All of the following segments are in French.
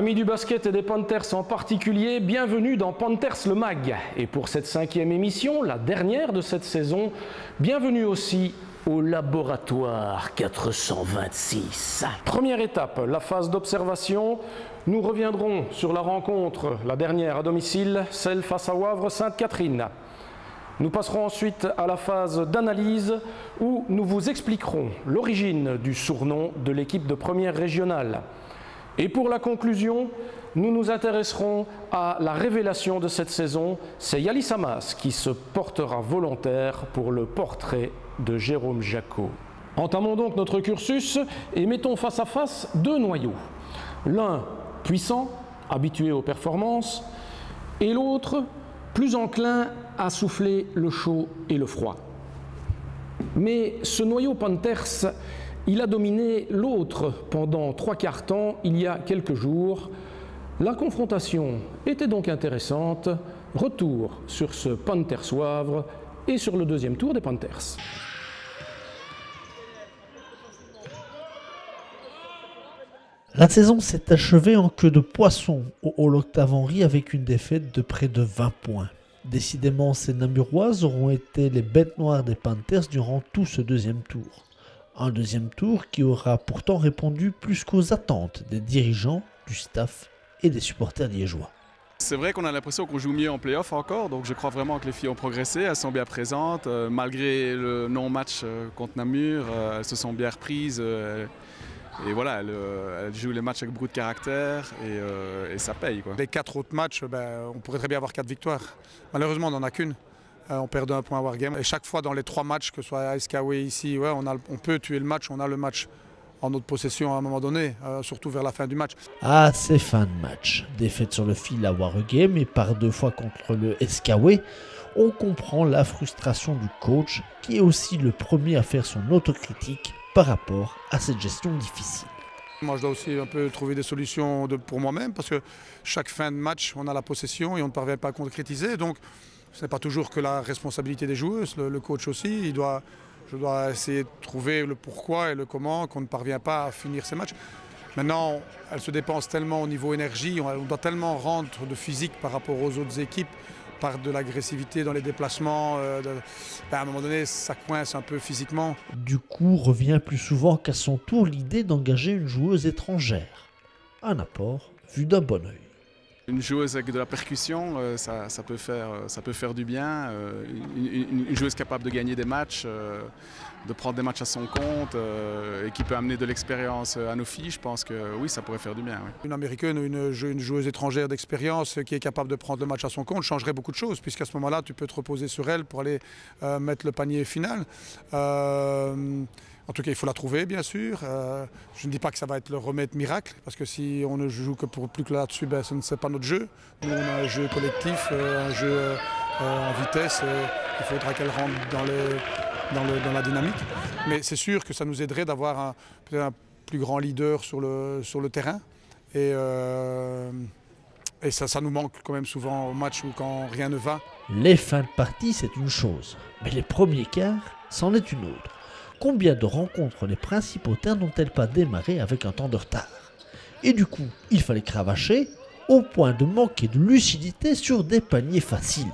Amis du basket et des Panthers en particulier, bienvenue dans Panthers le Mag. Et pour cette 5e émission, la dernière de cette saison, bienvenue aussi au laboratoire 426. Première étape, la phase d'observation. Nous reviendrons sur la rencontre, la dernière à domicile, celle face à Wavre-Sainte-Catherine. Nous passerons ensuite à la phase d'analyse où nous vous expliquerons l'origine du surnom de l'équipe de première régionale. Et pour la conclusion, nous nous intéresserons à la révélation de cette saison. C'est Yalis Hamas qui se portera volontaire pour le portrait de Jérôme Jacot. Entamons donc notre cursus et mettons face à face deux noyaux. L'un puissant, habitué aux performances, et l'autre plus enclin à souffler le chaud et le froid. Mais ce noyau Panthers, il a dominé l'autre pendant 3/4 temps il y a quelques jours. La confrontation était donc intéressante. Retour sur ce Panthers-Wavre et sur le deuxième tour des Panthers. La saison s'est achevée en queue de poisson au Hall Octave Henry avec une défaite de près de 20 points. Décidément, ces Namuroises auront été les bêtes noires des Panthers durant tout ce deuxième tour. Un deuxième tour qui aura pourtant répondu plus qu'aux attentes des dirigeants, du staff et des supporters liégeois. C'est vrai qu'on a l'impression qu'on joue mieux en play-off encore, donc je crois vraiment que les filles ont progressé, elles sont bien présentes, malgré le non-match contre Namur, elles se sont bien reprises. Et voilà, elle joue les matchs avec beaucoup de caractère et ça paye, quoi. Les 4 autres matchs, on pourrait très bien avoir 4 victoires. Malheureusement, on n'en a qu'une. On perd d'un point à Wargame. Et chaque fois dans les 3 matchs, que ce soit à Eskaway ici, on peut tuer le match, on a le match en notre possession à un moment donné, surtout vers la fin du match. Ah, c'est fin de match. Défaite sur le fil à Wargame et par 2 fois contre le Eskaway. On comprend la frustration du coach qui est aussi le premier à faire son autocritique par rapport à cette gestion difficile. Moi, je dois aussi un peu trouver des solutions pour moi-même parce que chaque fin de match, on a la possession et on ne parvient pas à concrétiser. Donc, ce n'est pas toujours que la responsabilité des joueuses, le coach aussi. Je dois essayer de trouver le pourquoi et le comment qu'on ne parvient pas à finir ces matchs. Maintenant, elles se dépensent tellement au niveau énergie, on doit tellement rendre de physique par rapport aux autres équipes, par de l'agressivité dans les déplacements. À un moment donné, ça coince un peu physiquement. Du coup, revient plus souvent qu'à son tour l'idée d'engager une joueuse étrangère. Un apport vu d'un bon œil. Une joueuse avec de la percussion, ça peut faire du bien. Une joueuse capable de gagner des matchs, de prendre des matchs à son compte et qui peut amener de l'expérience à nos filles, je pense que oui, ça pourrait faire du bien. Oui. Une américaine ou une joueuse étrangère d'expérience qui est capable de prendre le match à son compte changerait beaucoup de choses, puisqu'à ce moment-là, tu peux te reposer sur elle pour aller mettre le panier final. En tout cas, il faut la trouver, bien sûr. Je ne dis pas que ça va être le remède miracle, parce que si on ne joue que plus que là-dessus, ce ne c'est pas notre jeu. Nous, on a un jeu collectif, un jeu en vitesse. Il faudra qu'elle rentre dans la dynamique. Mais c'est sûr que ça nous aiderait d'avoir peut-être un plus grand leader sur le terrain. Et ça nous manque quand même souvent au match où quand rien ne va. Les fins de partie, c'est une chose. Mais les premiers quarts, c'en est une autre. Combien de rencontres les principautés n'ont-elles pas démarré avec un temps de retard? Et du coup, il fallait cravacher au point de manquer de lucidité sur des paniers faciles.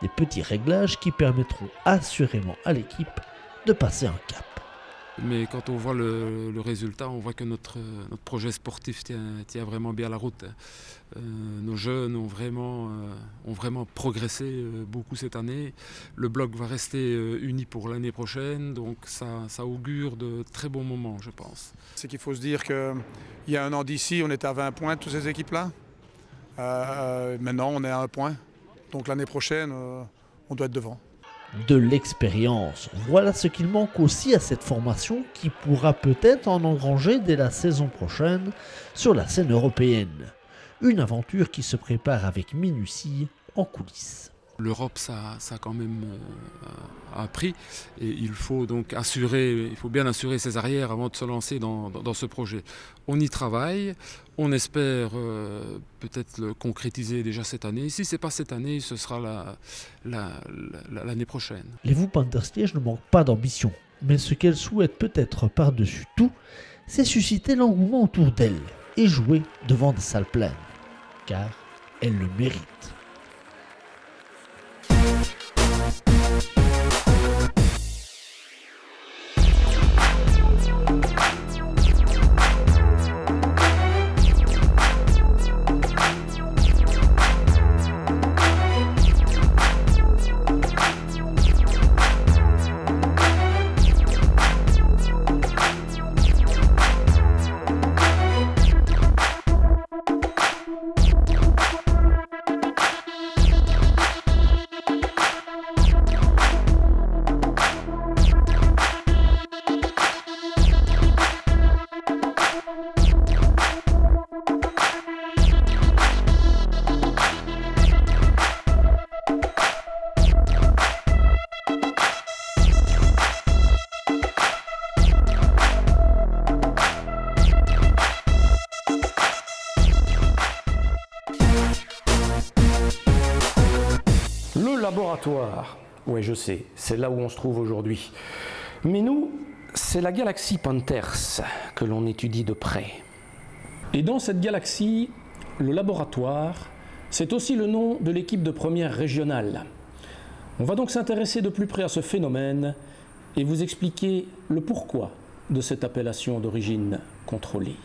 Des petits réglages qui permettront assurément à l'équipe de passer un cap. Mais quand on voit le résultat, on voit que notre projet sportif tient vraiment bien la route. Nos jeunes ont vraiment progressé beaucoup cette année. Le bloc va rester uni pour l'année prochaine, donc ça augure de très bons moments, je pense. C'est qu'il faut se dire qu'il y a un an d'ici, on était à 20 points, toutes ces équipes-là. Maintenant, on est à 1 point. Donc l'année prochaine, on doit être devant. De l'expérience, voilà ce qu'il manque aussi à cette formation qui pourra peut-être en engranger dès la saison prochaine sur la scène européenne. Une aventure qui se prépare avec minutie en coulisses. L'Europe, ça a quand même un prix et il faut bien assurer ses arrières avant de se lancer dans ce projet. On y travaille, on espère peut-être le concrétiser déjà cette année. Si ce n'est pas cette année, ce sera l'année prochaine. Les Vous Panthers Liège ne manquent pas d'ambition, mais ce qu'elles souhaitent peut-être par-dessus tout, c'est susciter l'engouement autour d'elles. et jouer devant des salles pleines, car elles le méritent. Le laboratoire, oui je sais, c'est là où on se trouve aujourd'hui. Mais nous, c'est la galaxie Panthers que l'on étudie de près. Et dans cette galaxie, le laboratoire, c'est aussi le nom de l'équipe de première régionale. On va donc s'intéresser de plus près à ce phénomène et vous expliquer le pourquoi de cette appellation d'origine contrôlée.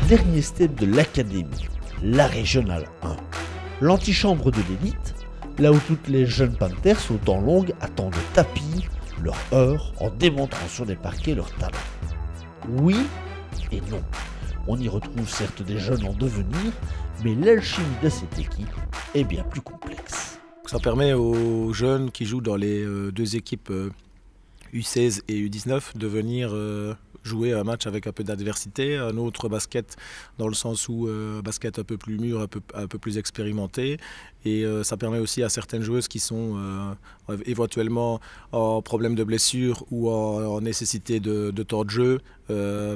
Dernier step de l'académie, la régionale 1. L'antichambre de l'élite, là où toutes les jeunes Panthers aux dents longues attendent le tapis, leur heure, en démontrant sur les parquets leur talent. Oui et non. On y retrouve certes des jeunes en devenir, mais l'alchimie de cette équipe est bien plus complexe. Ça permet aux jeunes qui jouent dans les deux équipes U16 et U19 de venir jouer un match avec un peu d'adversité, un autre basket dans le sens où basket un peu plus mûr, un peu plus expérimenté, et ça permet aussi à certaines joueuses qui sont éventuellement en problème de blessure ou en nécessité de temps de jeu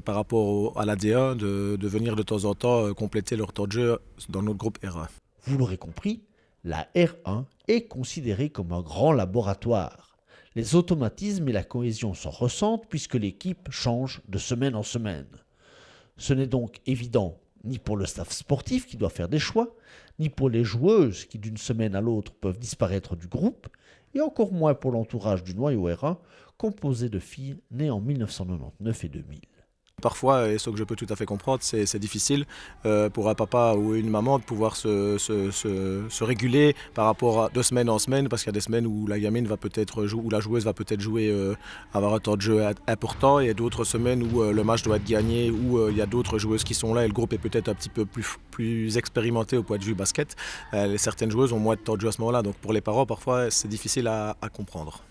par rapport à la D1 de venir de temps en temps compléter leur temps de jeu dans notre groupe R1. Vous l'aurez compris, la R1 est considérée comme un grand laboratoire. Les automatismes et la cohésion s'en ressentent puisque l'équipe change de semaine en semaine. Ce n'est donc évident ni pour le staff sportif qui doit faire des choix, ni pour les joueuses qui d'une semaine à l'autre peuvent disparaître du groupe, et encore moins pour l'entourage du noyau R1 composé de filles nées en 1999 et 2000. Parfois, et ce que je peux tout à fait comprendre, c'est difficile pour un papa ou une maman de pouvoir se réguler par rapport à de semaine en semaine, parce qu'il y a des semaines où la gamine va peut-être jouer, où la joueuse va peut-être jouer, avoir un temps de jeu important, et d'autres semaines où le match doit être gagné, où il y a d'autres joueuses qui sont là et le groupe est peut-être un petit peu plus expérimenté au point de vue basket. Certaines joueuses ont moins de temps de jeu à ce moment-là, donc pour les parents, parfois, c'est difficile à comprendre.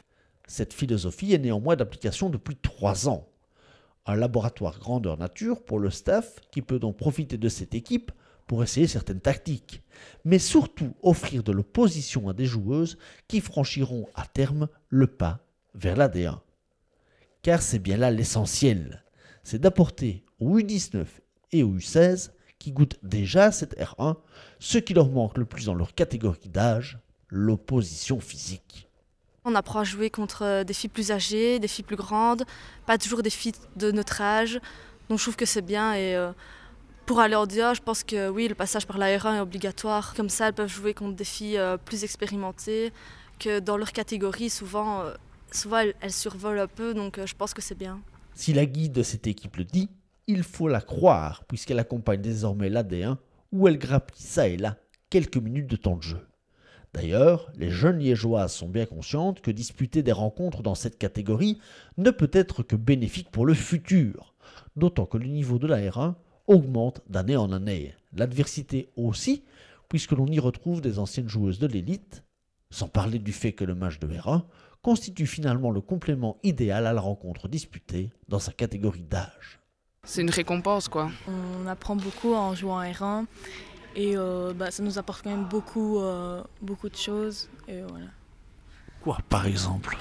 Cette philosophie est néanmoins d'application depuis 3 ans. Un laboratoire grandeur nature pour le staff qui peut donc profiter de cette équipe pour essayer certaines tactiques, mais surtout offrir de l'opposition à des joueuses qui franchiront à terme le pas vers la D1. Car c'est bien là l'essentiel, c'est d'apporter aux U19 et aux U16 qui goûtent déjà à cette R1 ce qui leur manque le plus dans leur catégorie d'âge, l'opposition physique. On apprend à jouer contre des filles plus âgées, des filles plus grandes, pas toujours des filles de notre âge. Donc je trouve que c'est bien et pour aller en D1, je pense que oui, le passage par la R1 est obligatoire. Comme ça, elles peuvent jouer contre des filles plus expérimentées, que dans leur catégorie, souvent elles survolent un peu, donc je pense que c'est bien. Si la guide de cette équipe le dit, il faut la croire puisqu'elle accompagne désormais la D1 où elle grappille ça et là quelques minutes de temps de jeu. D'ailleurs, les jeunes liégeoises sont bien conscientes que disputer des rencontres dans cette catégorie ne peut être que bénéfique pour le futur, d'autant que le niveau de la R1 augmente d'année en année. L'adversité aussi, puisque l'on y retrouve des anciennes joueuses de l'élite, sans parler du fait que le match de R1 constitue finalement le complément idéal à la rencontre disputée dans sa catégorie d'âge. C'est une récompense, quoi. On apprend beaucoup en jouant à R1. Et ça nous apporte quand même beaucoup de choses. Et voilà. Quoi, par exemple?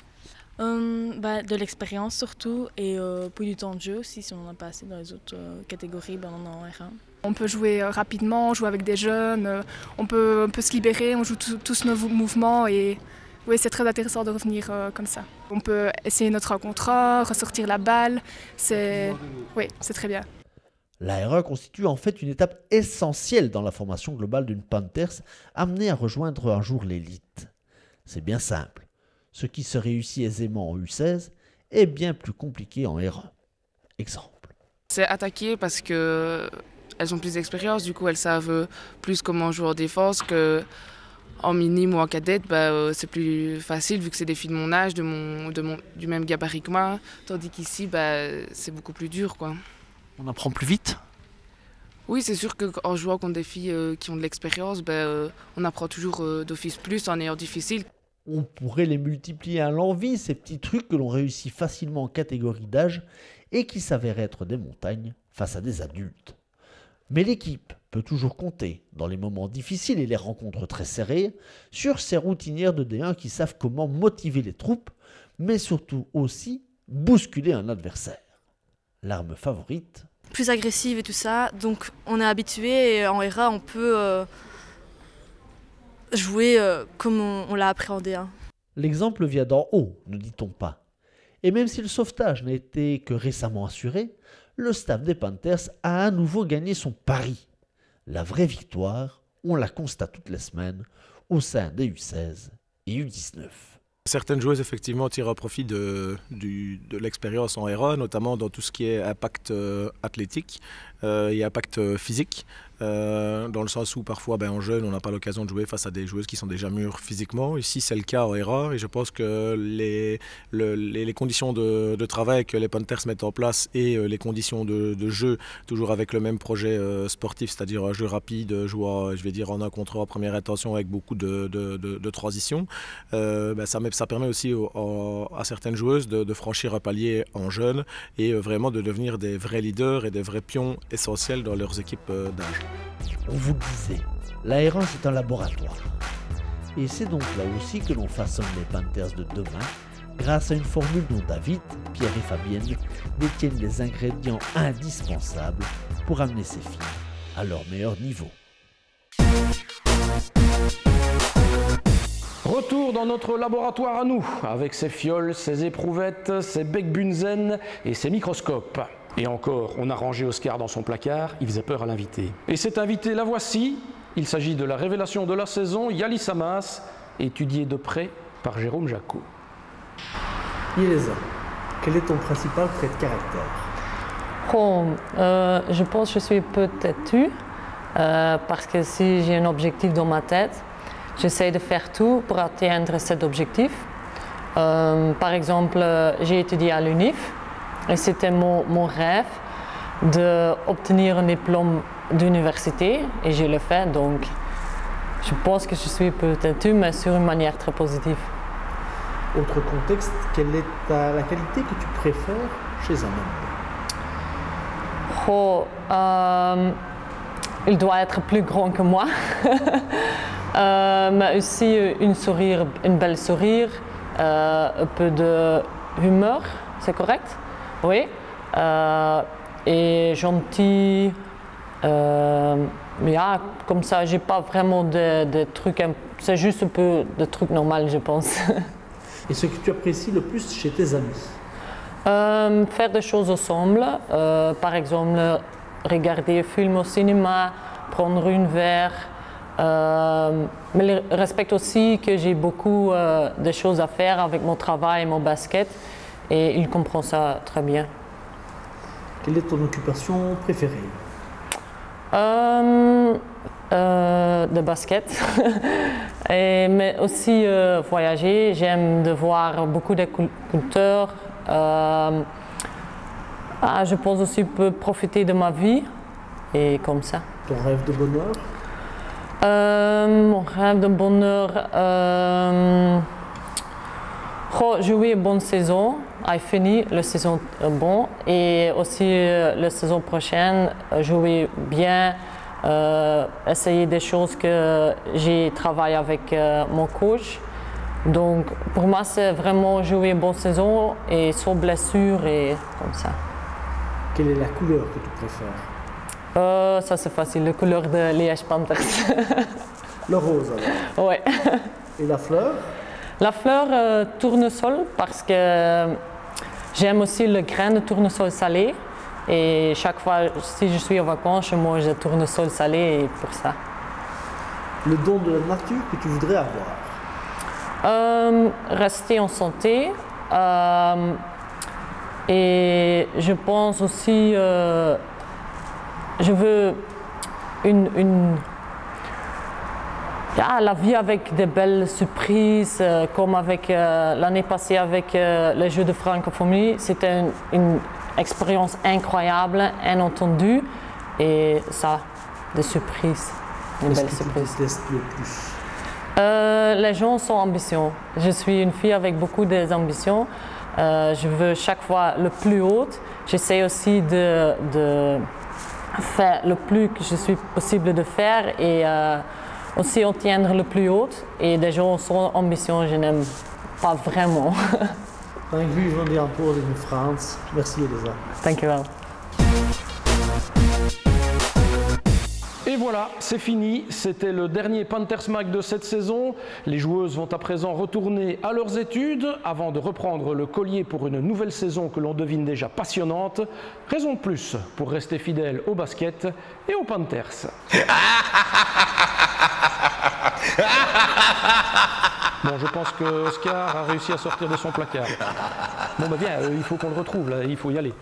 De l'expérience surtout, et puis du temps de jeu aussi, si on n'en a pas assez dans les autres catégories, on en a en R1. On peut jouer rapidement, jouer avec des jeunes, on peut se libérer, on joue tous nos mouvements et oui, c'est très intéressant de revenir comme ça. On peut essayer notre rencontreur, ressortir la balle, c'est très bien. L'ARA constitue en fait une étape essentielle dans la formation globale d'une Panthers amenée à rejoindre un jour l'élite. C'est bien simple. Ce qui se réussit aisément en U16 est bien plus compliqué en R1. Exemple. C'est attaquer parce qu'elles ont plus d'expérience, du coup elles savent plus comment jouer en défense qu'en minime ou en cadette. C'est plus facile vu que c'est des filles de mon âge, du même gabarit que moi, tandis qu'ici c'est beaucoup plus dur, quoi. On apprend plus vite? Oui, c'est sûr qu'en jouant contre des filles qui ont de l'expérience, on apprend toujours d'office plus en ayant difficile. On pourrait les multiplier à l'envi, ces petits trucs que l'on réussit facilement en catégorie d'âge et qui s'avèrent être des montagnes face à des adultes. Mais l'équipe peut toujours compter, dans les moments difficiles et les rencontres très serrées, sur ces routinières de D1 qui savent comment motiver les troupes, mais surtout aussi bousculer un adversaire. L'arme favorite? Plus agressive et tout ça, donc on est habitué et en RA on peut jouer comme on l'a appréhendé. L'exemple vient d'en haut, ne dit-on pas. Et même si le sauvetage n'a été que récemment assuré, le staff des Panthers a à nouveau gagné son pari. La vraie victoire, on la constate toutes les semaines au sein des U16 et U19. Certaines joueuses, effectivement, tirent profit de l'expérience en RA, notamment dans tout ce qui est impact athlétique et impact physique. Dans le sens où parfois, en jeune, on n'a pas l'occasion de jouer face à des joueuses qui sont déjà mûres physiquement. Ici, c'est le cas en RA et je pense que les conditions de travail que les Panthers mettent en place et les conditions de jeu, toujours avec le même projet sportif, c'est-à-dire un jeu rapide, jouer, je vais dire, en un contre un en première intention avec beaucoup de transitions, ça permet aussi à certaines joueuses de franchir un palier en jeune et vraiment de devenir des vrais leaders et des vrais pions essentiels dans leurs équipes d'âge. On vous le disait, la R1 c'est un laboratoire. Et c'est donc là aussi que l'on façonne les Panthers de demain, grâce à une formule dont David, Pierre et Fabienne détiennent les ingrédients indispensables pour amener ces filles à leur meilleur niveau. Retour dans notre laboratoire à nous, avec ses fioles, ses éprouvettes, ses bec-bunzen et ses microscopes. Et encore, on a rangé Oscar dans son placard, il faisait peur à l'invité. Et cet invité, la voici, il s'agit de la révélation de la saison, Yalis Amas, étudiée de près par Jérôme Jacot. Yelesa, quel est ton principal trait de caractère? Je pense que je suis peu têtue, parce que si j'ai un objectif dans ma tête, j'essaie de faire tout pour atteindre cet objectif. Par exemple, j'ai étudié à l'UNIF et c'était mon rêve d'obtenir un diplôme d'université et je l'ai fait, donc je pense que je suis peu têtue, mais sur une manière très positive. Autre contexte, quelle est la qualité que tu préfères chez un homme? Il doit être plus grand que moi. Mais aussi une belle sourire, un peu de humeur, c'est correct? Oui. Et gentil. Comme ça, j'ai pas vraiment de trucs. C'est juste un peu de trucs normaux, je pense. Et ce que tu apprécies le plus chez tes amis? Faire des choses ensemble. Par exemple, regarder un film au cinéma, prendre un verre. Mais il respecte aussi que j'ai beaucoup de choses à faire avec mon travail et mon basket et il comprend ça très bien. Quelle est ton occupation préférée? De basket, mais aussi voyager. J'aime de voir beaucoup de cultures. Je pense aussi profiter de ma vie et comme ça. Ton rêve de bonheur? Mon rêve de bonheur, jouer une bonne saison, a fini la saison bon et aussi la saison prochaine jouer bien, essayer des choses que j'ai travaillé avec mon coach. Donc pour moi c'est vraiment jouer une bonne saison et sans blessure et comme ça. Quelle est la couleur que tu préfères? Ça c'est facile, la couleur de Liège Panthers. Le rose alors? Oui. Et la fleur? La fleur tournesol parce que j'aime aussi le grain de tournesol salé Et chaque fois, si je suis en vacances, je mange des tournesols salés et pour ça. Le don de la nature que tu voudrais avoir? Rester en santé. Et je pense aussi, je veux la vie avec des belles surprises, comme avec l'année passée avec les Jeux de francophonie. C'était une expérience incroyable, inattendue, et ça, des surprises, des belles surprises. Qu'est-ce que tu détestes le plus? Les gens sont ambitieux. Je suis une fille avec beaucoup d'ambitions. Je veux chaque fois le plus haut. J'essaie aussi de faire le plus que je suis possible de faire et aussi atteindre le plus haut. Et des gens sont ambitieux, je n'aime pas vraiment. Dank u van die antwoorden in Frans. Merci Elisa. Dankjewel. Et voilà, c'est fini. C'était le dernier Panthers Mag de cette saison. Les joueuses vont à présent retourner à leurs études avant de reprendre le collier pour une nouvelle saison que l'on devine déjà passionnante. Raison de plus pour rester fidèle au basket et aux Panthers. Bon, je pense que Oscar a réussi à sortir de son placard. Bon, bah viens, il faut qu'on le retrouve, là, il faut y aller.